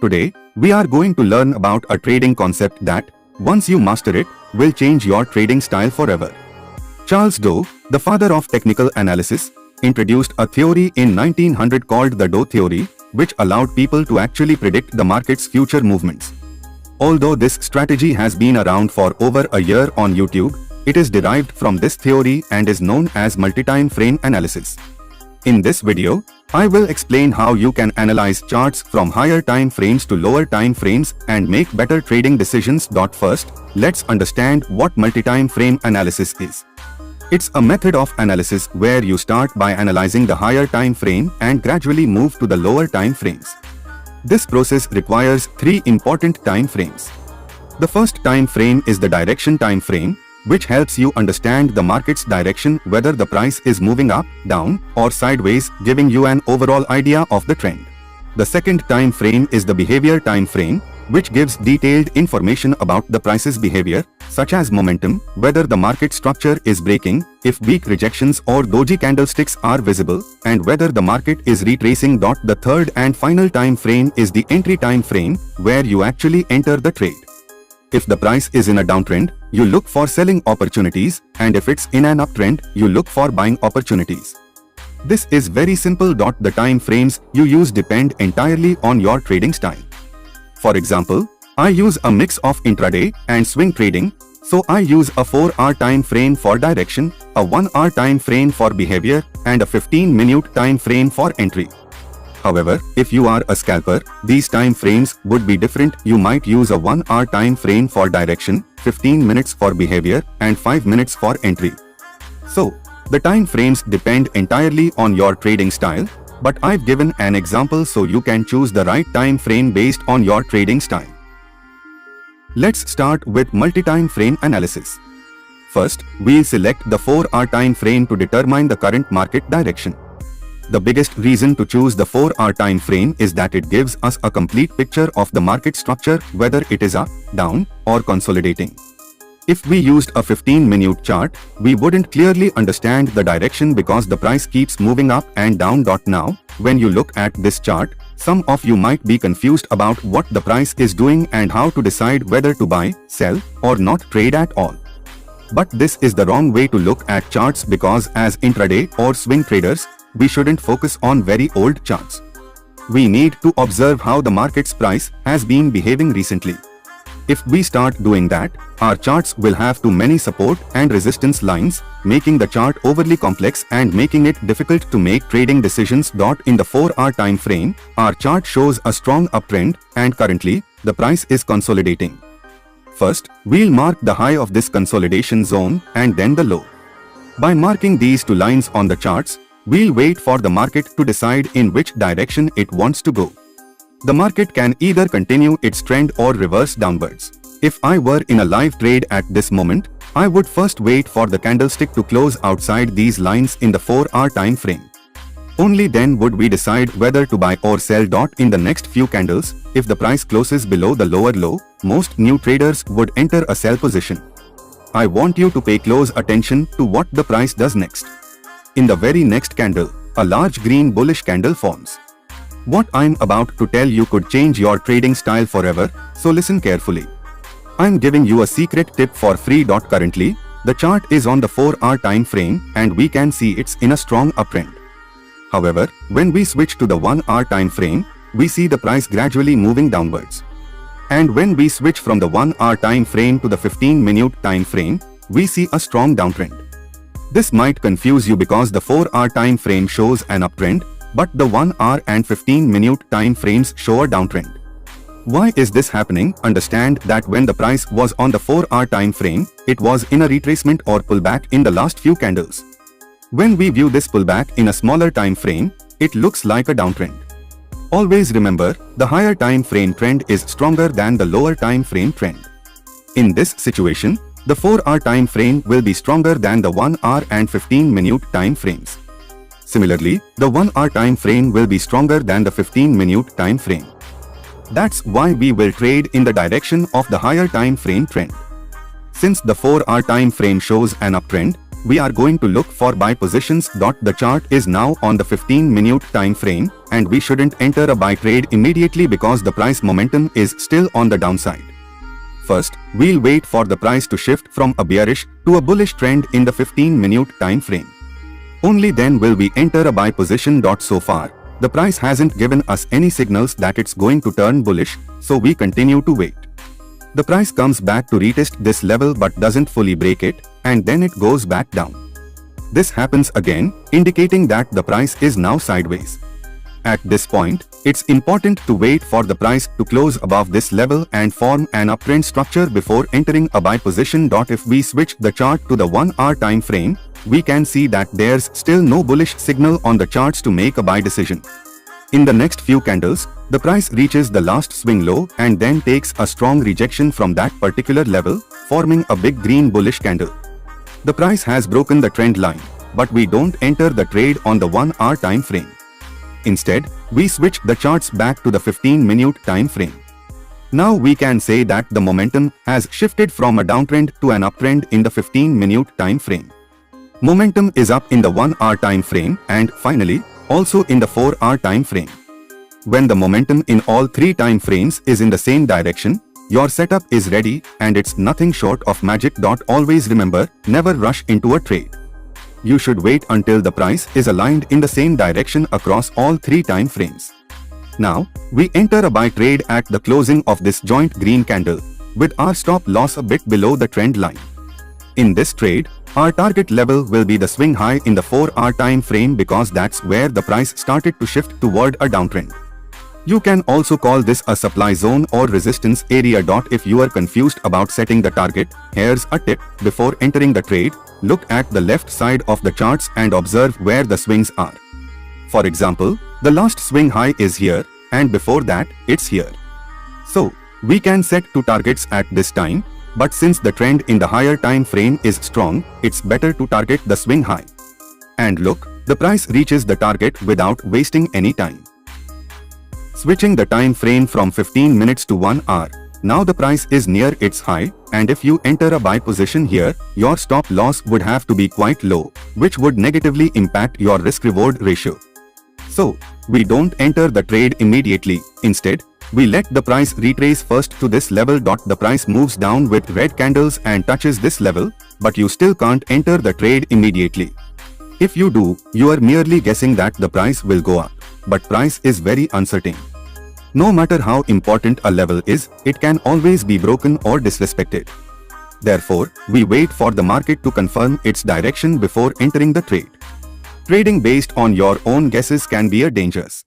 Today, we are going to learn about a trading concept that, once you master it, will change your trading style forever. Charles Dow, the father of technical analysis, introduced a theory in 1900 called the Dow theory, which allowed people to actually predict the market's future movements. Although this strategy has been around for over a year on YouTube, it is derived from this theory and is known as multi-time frame analysis. In this video, I will explain how you can analyze charts from higher time frames to lower time frames and make better trading decisions. First, let's understand what multi-time frame analysis is. It's a method of analysis where you start by analyzing the higher time frame and gradually move to the lower time frames. This process requires three important time frames. The first time frame is the direction time frame, which helps you understand the market's direction, whether the price is moving up, down, or sideways, giving you an overall idea of the trend. The second time frame is the behavior time frame, which gives detailed information about the price's behavior, such as momentum, whether the market structure is breaking, if weak rejections or doji candlesticks are visible, and whether the market is retracing. The third and final time frame is the entry time frame, where you actually enter the trade. If the price is in a downtrend, you look for selling opportunities, and if it's in an uptrend, you look for buying opportunities. This is very simple. The time frames you use depend entirely on your trading style. For example, I use a mix of intraday and swing trading, so I use a 4-hour time frame for direction, a 1-hour time frame for behavior, and a 15-minute time frame for entry. However, if you are a scalper, these time frames would be different. You might use a 1-hour time frame for direction, 15 minutes for behavior, and 5 minutes for entry. So, the time frames depend entirely on your trading style, but I've given an example so you can choose the right time frame based on your trading style. Let's start with multi-time frame analysis. First, we'll select the 4-hour time frame to determine the current market direction. The biggest reason to choose the 4-hour time frame is that it gives us a complete picture of the market structure, whether it is up, down, or consolidating. If we used a 15-minute chart, we wouldn't clearly understand the direction because the price keeps moving up and down. Now, when you look at this chart, some of you might be confused about what the price is doing and how to decide whether to buy, sell, or not trade at all. But this is the wrong way to look at charts because as intraday or swing traders, we shouldn't focus on very old charts. We need to observe how the market's price has been behaving recently. If we start doing that, our charts will have too many support and resistance lines, making the chart overly complex and making it difficult to make trading decisions. In the 4-hour time frame, our chart shows a strong uptrend, and currently, the price is consolidating. First, we'll mark the high of this consolidation zone and then the low. By marking these two lines on the charts, we'll wait for the market to decide in which direction it wants to go. The market can either continue its trend or reverse downwards. If I were in a live trade at this moment, I would first wait for the candlestick to close outside these lines in the 4-hour time frame. Only then would we decide whether to buy or sell. In the next few candles, if the price closes below the lower low, most new traders would enter a sell position. I want you to pay close attention to what the price does next. In the very next candle, a large green bullish candle forms. What I'm about to tell you could change your trading style forever, so listen carefully. I'm giving you a secret tip for free. Currently, the chart is on the 4-hour time frame and we can see it's in a strong uptrend. However, when we switch to the 1-hour time frame, we see the price gradually moving downwards. And when we switch from the 1-hour time frame to the 15-minute time frame, we see a strong downtrend. This might confuse you because the 4-hour time frame shows an uptrend, but the 1-hour and 15-minute time frames show a downtrend. Why is this happening? Understand that when the price was on the 4-hour time frame, it was in a retracement or pullback in the last few candles. When we view this pullback in a smaller time frame, it looks like a downtrend. Always remember, the higher time frame trend is stronger than the lower time frame trend. In this situation, the 4-hour time frame will be stronger than the 1-hour and 15-minute time frames. Similarly, the 1-hour time frame will be stronger than the 15-minute time frame. That's why we will trade in the direction of the higher time frame trend. Since the 4-hour time frame shows an uptrend, we are going to look for buy positions. The chart is now on the 15-minute time frame, and we shouldn't enter a buy trade immediately because the price momentum is still on the downside. First, we'll wait for the price to shift from a bearish to a bullish trend in the 15-minute time frame. Only then will we enter a buy position. So far, the price hasn't given us any signals that it's going to turn bullish, so we continue to wait. The price comes back to retest this level but doesn't fully break it, and then it goes back down. This happens again, indicating that the price is now sideways. At this point, it's important to wait for the price to close above this level and form an uptrend structure before entering a buy position. If we switch the chart to the 1-hour time frame, we can see that there's still no bullish signal on the charts to make a buy decision. In the next few candles, the price reaches the last swing low and then takes a strong rejection from that particular level, forming a big green bullish candle. The price has broken the trend line, but we don't enter the trade on the 1-hour time frame. Instead, we switch the charts back to the 15-minute time frame. Now we can say that the momentum has shifted from a downtrend to an uptrend in the 15-minute time frame. Momentum is up in the 1-hour time frame and, finally, also in the 4-hour time frame. When the momentum in all three time frames is in the same direction, your setup is ready and it's nothing short of magic. Always remember, never rush into a trade. You should wait until the price is aligned in the same direction across all three time frames. Now, we enter a buy trade at the closing of this joint green candle, with our stop loss a bit below the trend line. In this trade, our target level will be the swing high in the 4-hour time frame because that's where the price started to shift toward a downtrend. You can also call this a supply zone or resistance area. If you are confused about setting the target, here's a tip. Before entering the trade, look at the left side of the charts and observe where the swings are. For example, the last swing high is here, and before that, it's here. So, we can set two targets at this time, but since the trend in the higher time frame is strong, it's better to target the swing high. And look, the price reaches the target without wasting any time. Switching the time frame from 15 minutes to 1 hour, now the price is near its high, and if you enter a buy position here, your stop loss would have to be quite low, which would negatively impact your risk-reward ratio. So, we don't enter the trade immediately. Instead, we let the price retrace first to this level. The price moves down with red candles and touches this level, but you still can't enter the trade immediately. If you do, you are merely guessing that the price will go up, but price is very uncertain. No matter how important a level is, it can always be broken or disrespected. Therefore, we wait for the market to confirm its direction before entering the trade. Trading based on your own guesses can be dangerous.